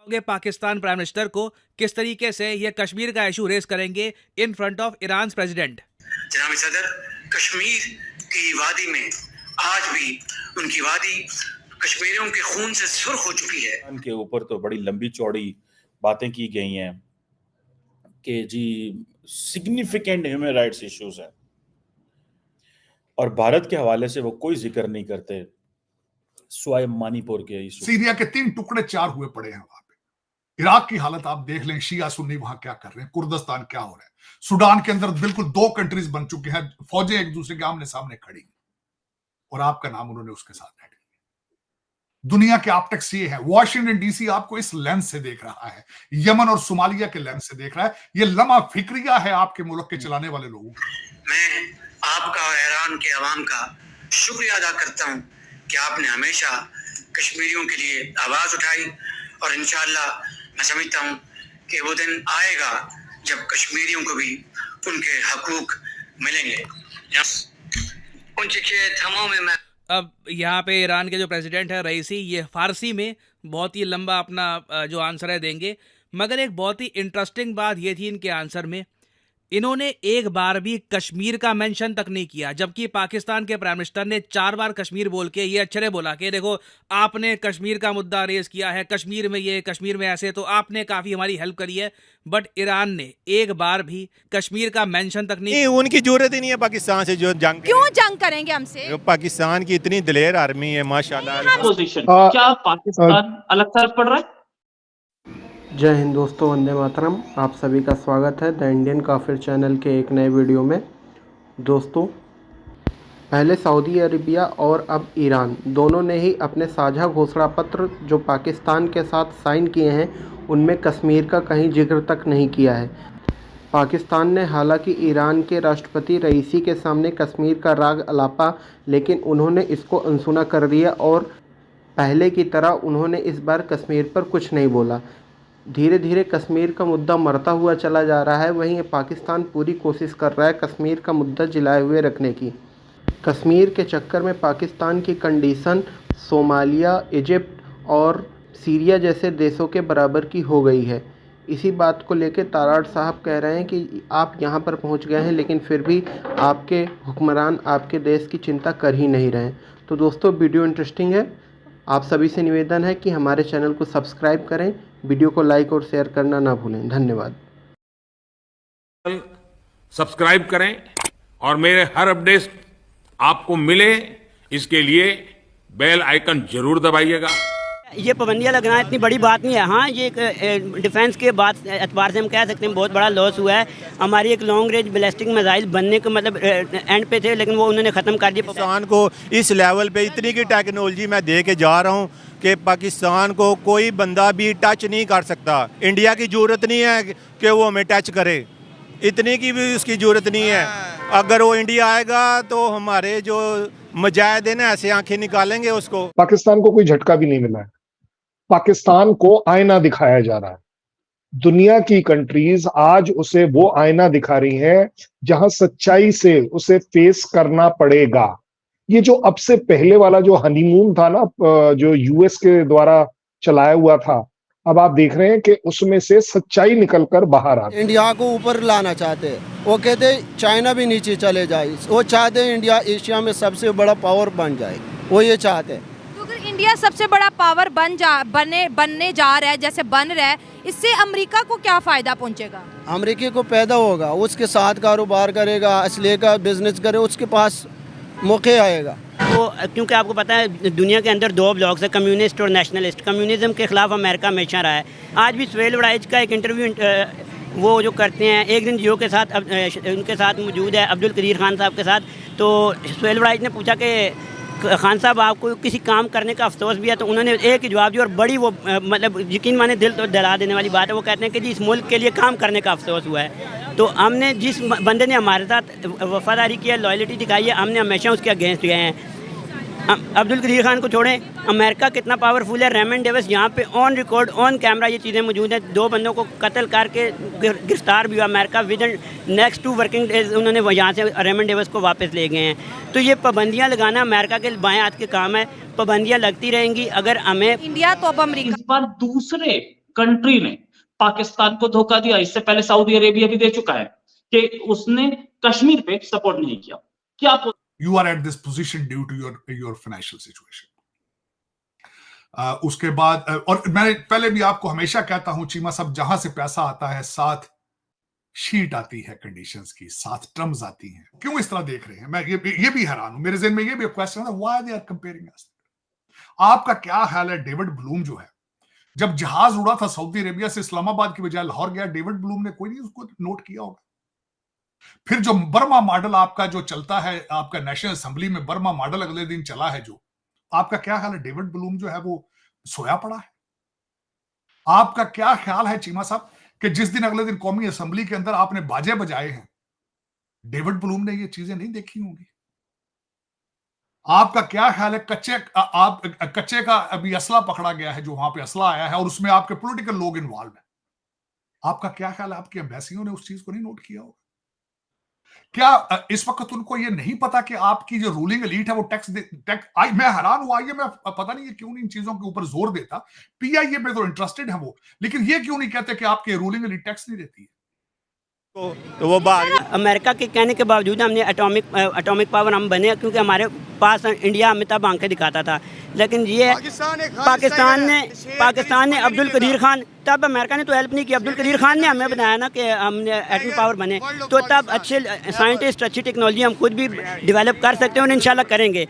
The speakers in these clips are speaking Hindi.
पाकिस्तान प्राइम मिनिस्टर को किस तरीके से ये कश्मीर का इशू रेस करेंगे in front of Iran president. जनाब सदर, कश्मीर की वादी में आज भी उनकी वादी कश्मीरियों के खून से सुर्ख हो चुकी है। उनके ऊपर तो बड़ी लंबी चौड़ी बातें की गई हैं कि जी सिग्निफिकेंट ह्यूमन राइट्स इश्यूज हैं और भारत के हवाले से वो कोई जिक्र नहीं करते स्वाय मणिपुर के इशू। सीरिया के 3 टुकड़े 4 हुए पड़े हैं वहां पे। इराक की हालत आप देख लें, शिया सुन्नी वहां क्या कर रहे हैं, कुर्दिस्तान क्या हो रहा है। सूडान के अंदर बिल्कुल 2 कंट्रीज बन चुके हैं, फौजें एक दूसरे के आमने सामने खड़ी और आपका नाम उन्होंने उसके साथ ऐड किया। दुनिया के ऑप्टिक्स ये है, वॉशिंगटन डीसी आपको इस लेंस से देख रहा है, यमन और सोमालिया के लेंस से देख रहा है। ये लम्हा फिक्रिया है आपके मुल्क के चलाने वाले लोगों का। मैं आपका और ईरान के अवाम का शुक्रिया अदा करता हूं कि आपने हमेशा कश्मीरियों के लिए आवाज उठाई और इंशाअल्लाह मैं समझता हूं कि वो दिन आएगा जब कश्मीरियों को भी उनके हकूक मिलेंगे। अब यहाँ पे ईरान के जो प्रेसिडेंट है रईसी, ये फारसी में बहुत ही लंबा अपना जो आंसर है देंगे, मगर एक बहुत ही इंटरेस्टिंग बात ये थी इनके आंसर में, इन्होंने एक बार भी कश्मीर का मेंशन तक नहीं किया, जबकि पाकिस्तान के प्राइम मिनिस्टर ने 4 बार कश्मीर बोल के ये अक्षरे बोला कि देखो आपने कश्मीर का मुद्दा रेज किया है, कश्मीर में ये, कश्मीर में ऐसे, तो आपने काफ़ी हमारी हेल्प करी है। बट ईरान ने एक बार भी कश्मीर का मेंशन तक नहीं। उनकी जरूरत ही नहीं है पाकिस्तान से जो जंग। क्यों जंग करेंगे हमसे? पाकिस्तान की इतनी दिलेर आर्मी है माशाल्लाह। पोजीशन क्या पाकिस्तान अलग तरफ पड़ रहा है? जय हिंद दोस्तों, वंदे मातरम। आप सभी का स्वागत है द इंडियन काफिर चैनल के एक नए वीडियो में। दोस्तों, पहले सऊदी अरेबिया और अब ईरान दोनों ने ही अपने साझा घोषणा पत्र जो पाकिस्तान के साथ साइन किए हैं उनमें कश्मीर का कहीं जिक्र तक नहीं किया है। पाकिस्तान ने हालांकि ईरान के राष्ट्रपति रईसी के सामने कश्मीर का राग अलापा, लेकिन उन्होंने इसको अनसुना कर दिया और पहले की तरह उन्होंने इस बार कश्मीर पर कुछ नहीं बोला। धीरे धीरे कश्मीर का मुद्दा मरता हुआ चला जा रहा है। वहीं पाकिस्तान पूरी कोशिश कर रहा है कश्मीर का मुद्दा जिलाए हुए रखने की। कश्मीर के चक्कर में पाकिस्तान की कंडीशन सोमालिया, इजिप्ट और सीरिया जैसे देशों के बराबर की हो गई है। इसी बात को लेकर ताराड़ साहब कह रहे हैं कि आप यहाँ पर पहुँच गए हैं लेकिन फिर भी आपके हुक्मरान आपके देश की चिंता कर ही नहीं रहे। तो दोस्तों, वीडियो इंटरेस्टिंग है। आप सभी से निवेदन है कि हमारे चैनल को सब्सक्राइब करें, वीडियो को लाइक और शेयर करना ना भूलें। धन्यवाद। सब्सक्राइब करें और मेरे हर अपडेट आपको मिले, इसके लिए बेल आइकन जरूर दबाइएगा। ये पाबंदियाँ लगना इतनी बड़ी बात नहीं है। हाँ, ये एक डिफेंस के बाद एतबार से हम कह सकते हैं बहुत बड़ा लॉस हुआ है। हमारी एक लॉन्ग रेंज बैलिस्टिक मिसाइल बनने के मतलब एंड पे थे, लेकिन वो उन्होंने ख़त्म कर दिया। पाकिस्तान को इस लेवल पे इतनी की टेक्नोलॉजी मैं दे के जा रहा हूँ कि पाकिस्तान को कोई बंदा भी टच नहीं कर सकता। इंडिया की ज़रूरत नहीं है कि वो हमें टच करे, इतनी की भी उसकी ज़रूरत नहीं है। अगर वो इंडिया आएगा तो हमारे जो मुजाहिदीन ऐसे आंखें निकालेंगे उसको। पाकिस्तान को कोई झटका भी नहीं मिला है। पाकिस्तान को आईना दिखाया जा रहा है। दुनिया की कंट्रीज आज उसे वो आईना दिखा रही हैं जहां सच्चाई से उसे फेस करना पड़ेगा। ये जो अब से पहले वाला जो हनीमून था ना, जो यूएस के द्वारा चलाया हुआ था, अब आप देख रहे हैं कि उसमें से सच्चाई निकलकर बाहर आ रही है। इंडिया को ऊपर लाना चाहते हैं, वो कहते चाइना भी नीचे चले जाए। वो चाहते हैं इंडिया एशिया में सबसे बड़ा पावर बन जाए, वो ये चाहते हैं। इंडिया सबसे बड़ा पावर बनने जा रहा है, जैसे बन रहा है, इससे अमेरिका को क्या फायदा पहुंचेगा? अमेरिका को पैदा होगा, उसके साथ कारोबार करेगा, असले का बिजनेस करे, उसके पास मौके आएगा। तो क्योंकि आपको पता है दुनिया के अंदर 2 ब्लॉक्स है, कम्युनिस्ट और नेशनलिस्ट। कम्युनिज्म के खिलाफ अमेरिका हमेशा रहा है। आज भी सुहेल वड़ाइच का एक इंटरव्यू वो जो करते हैं एक दिन जियो के साथ, उनके साथ मौजूद है अब्दुल कदीर खान साहब के साथ। तो सुहेल वड़ाइच ने पूछा कि खान साहब आपको किसी काम करने का अफसोस भी है? तो उन्होंने एक ही जवाब दिया और बड़ी वो मतलब यकीन माने दिल तो दहला देने वाली बात है। वो कहते हैं कि जी इस मुल्क के लिए काम करने का अफसोस हुआ है। तो हमने जिस बंदे ने हमारे साथ वफादारी की है, लॉयल्टी दिखाई है, हमने हमेशा उसके अगेंस्ट गए हैं। अब्दुल कदीर खान को छोड़ें, अमेरिका कितना पावरफुल है। रेमन डेविस यहाँ पे ऑन रिकॉर्ड, ऑन कैमरा ये चीज़ें मौजूद हैं। 2 बंदों को कत्ल करके गिरफ्तार भी हुआ America. With in next 2 working days उन्होंने यहाँ से रेमन डेविस को वापस ले गए हैं। तो ये पाबंदियाँ लगाना अमेरिका के बाएं हाथ के काम है। पाबंदियाँ लगती रहेंगी। अगर हमें इंडिया तो अब अमेरिका इस बार दूसरे कंट्री ने पाकिस्तान को धोखा दिया। इससे पहले सऊदी अरेबिया भी दे चुका है कि उसने कश्मीर पे सपोर्ट नहीं किया। क्या आप you are at this position due to your financial situation. उसके बाद और मैं पहले भी आपको हमेशा कहता हूं चीमा साहब, जहां से पैसा आता है साथ शीट आती है कंडीशंस की, साथ टर्म्स आती हैं। क्यों इस तरह देख रहे हैं? मैं ये भी हैरान हूं, मेरे ज़हन में ये भी क्वेश्चन है, व्हाई दे आर कंपेयरिंग अस। आपका क्या ख्याल है, डेविड ब्लूम जो है, जब जहाज उड़ा था सऊदी अरेबिया से इस्लामाबाद की बजाय लाहौर गया, डेविड ब्लूम ने कोई नहीं उसको नोट किया होगा? फिर जो बर्मा मॉडल आपका जो चलता है, आपका नेशनल असेंबली में बर्मा मॉडल अगले दिन चला है, जो आपका क्या ख्याल है, डेविड ब्लूम जो है वो सोया पड़ा है? आपका क्या ख्याल है चीमा साहब कि जिस दिन अगले दिन कौमी असेंबली के अंदर आपने बाजे बजाए हैं, डेविड ब्लूम ने ये चीजें नहीं देखी होंगी? आपका क्या ख्याल है, कच्चे का अभी असला पकड़ा गया है, जो वहां पे असला आया है और उसमें आपके पॉलिटिकल लोग इन्वॉल्व हैं, आपका क्या ख्याल है, आपकी एम्बेसियों ने उस चीज को नहीं नोट किया होगा? क्या इस वक्त उनको ये नहीं पता कि आपकी जो रूलिंग एलीट है वो टैक्स मैं हैरान हुआ, ये मैं पता नहीं क्यों नहीं इन चीजों के ऊपर जोर देता। पीआईए में तो इंटरेस्टेड है वो, लेकिन ये क्यों नहीं कहते कि आपके रूलिंग एलीट टैक्स नहीं देती है? तो वो अमेरिका के कहने के बावजूद हमने एटॉमिक पावर हम बने, क्योंकि हमारे पास इंडिया हमें तब आंखें दिखाता था। लेकिन ये पाकिस्तान ने अब्दुल कदीर खान, तब अमेरिका ने तो हेल्प नहीं की, अब्दुल कदीर खान ने हमें बताया ना कि हमने एटॉमिक पावर बने, तो तब अच्छे साइंटिस्ट, अच्छी टेक्नोलॉजी हम खुद भी डेवलप कर सकते हैं और इंशाल्लाह करेंगे।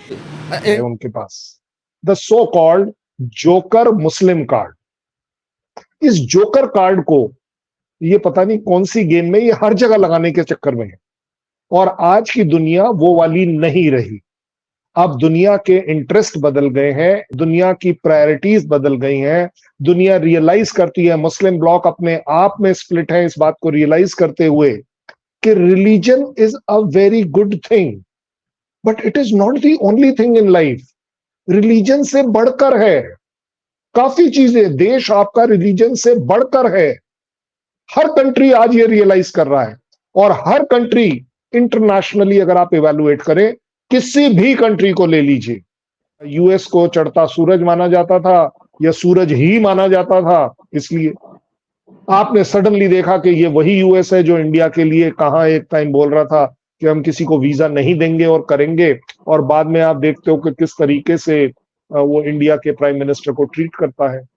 उनके पास द सो कॉल्ड जोकर मुस्लिम कार्ड, इस जोकर कार्ड को ये पता नहीं कौन सी गेम में ये हर जगह लगाने के चक्कर में है, और आज की दुनिया वो वाली नहीं रही। अब दुनिया के इंटरेस्ट बदल गए हैं, दुनिया की प्रायोरिटीज बदल गई हैं, दुनिया रियलाइज करती है, मुस्लिम ब्लॉक अपने आप में स्प्लिट है, इस बात को रियलाइज करते हुए कि religion is a very good thing, but it is not the only thing in life. Religion से बढ़कर है काफी चीजें, देश आपका रिलीजन से बढ़कर है। हर कंट्री आज ये रियलाइज कर रहा है, और हर कंट्री इंटरनेशनली अगर आप इवैल्यूएट करें, किसी भी कंट्री को ले लीजिए, यूएस को चढ़ता सूरज माना जाता था या सूरज ही माना जाता था, इसलिए आपने सडनली देखा कि ये वही यूएस है जो इंडिया के लिए कहां एक टाइम बोल रहा था कि हम किसी को वीजा नहीं देंगे और करेंगे, और बाद में आप देखते हो कि किस तरीके से वो इंडिया के प्राइम मिनिस्टर को ट्रीट करता है,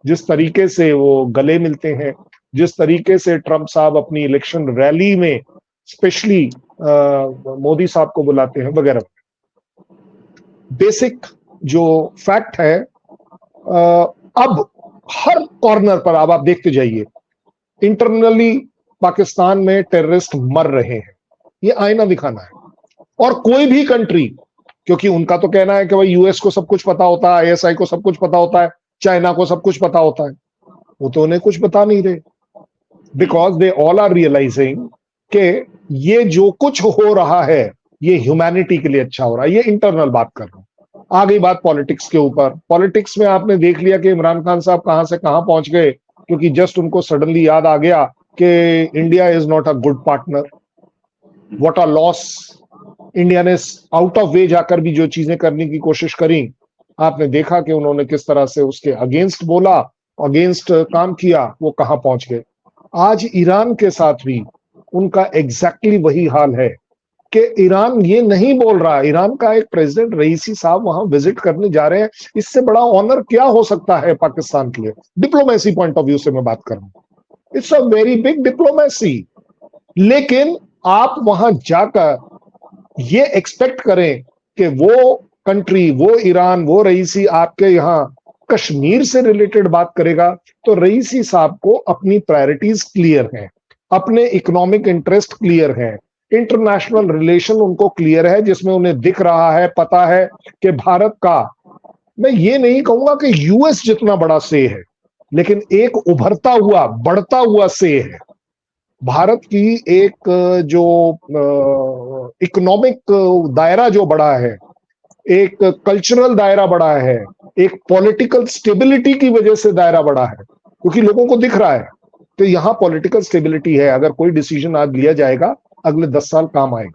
जिस तरीके से वो गले मिलते हैं, जिस तरीके से ट्रंप साहब अपनी इलेक्शन रैली में स्पेशली मोदी साहब को बुलाते हैं वगैरह। बेसिक जो फैक्ट है, अब हर कॉर्नर पर अब आप देखते जाइए, इंटरनली पाकिस्तान में टेररिस्ट मर रहे हैं, ये आईना दिखाना है। और कोई भी कंट्री, क्योंकि उनका तो कहना है कि भाई यूएस को सब कुछ पता होता है, आईएसआई को सब कुछ पता होता है, चाइना को सब कुछ पता होता है, वो तो उन्हें कुछ बता नहीं रहे, because they all are realising कि ये जो कुछ हो रहा है ये ह्यूमैनिटी के लिए अच्छा हो रहा है। ये इंटरनल बात कर रहा हूं। आ गई बात पॉलिटिक्स के ऊपर। पॉलिटिक्स में आपने देख लिया कि इमरान खान साहब कहां से कहां पहुंच गए, क्योंकि जस्ट उनको सडनली याद आ गया कि India is not a good partner, what a loss. India ने आउट ऑफ वे जाकर भी जो चीजें करने की कोशिश करी, आपने देखा कि उन्होंने किस तरह से उसके अगेंस्ट बोला, अगेंस्ट काम किया, वो कहां पहुंच गए। आज ईरान के साथ भी उनका एग्जैक्टली वही हाल है कि ईरान ये नहीं बोल रहा, ईरान का एक प्रेसिडेंट रईसी साहब वहां विजिट करने जा रहे हैं, इससे बड़ा ऑनर क्या हो सकता है पाकिस्तान के लिए? डिप्लोमेसी पॉइंट ऑफ व्यू से मैं बात कर रहा हूं, it's a very big diplomacy. लेकिन आप वहां जाकर ये एक्सपेक्ट करें कि वो कंट्री, वो ईरान, वो रईसी आपके यहाँ कश्मीर से रिलेटेड बात करेगा, तो रईसी साहब को अपनी प्रायोरिटीज क्लियर हैं, अपने इकोनॉमिक इंटरेस्ट क्लियर हैं, इंटरनेशनल रिलेशन उनको क्लियर है, जिसमें उन्हें दिख रहा है, पता है कि भारत का, मैं ये नहीं कहूंगा कि यूएस जितना बड़ा से है, लेकिन एक उभरता हुआ, बढ़ता हुआ से है। भारत की एक जो इकोनॉमिक दायरा जो बड़ा है, एक कल्चरल दायरा बड़ा है, एक पॉलिटिकल स्टेबिलिटी की वजह से दायरा बड़ा है, क्योंकि लोगों को दिख रहा है कि यहाँ पॉलिटिकल स्टेबिलिटी है। अगर कोई डिसीजन आज लिया जाएगा, अगले 10 साल काम आएगा।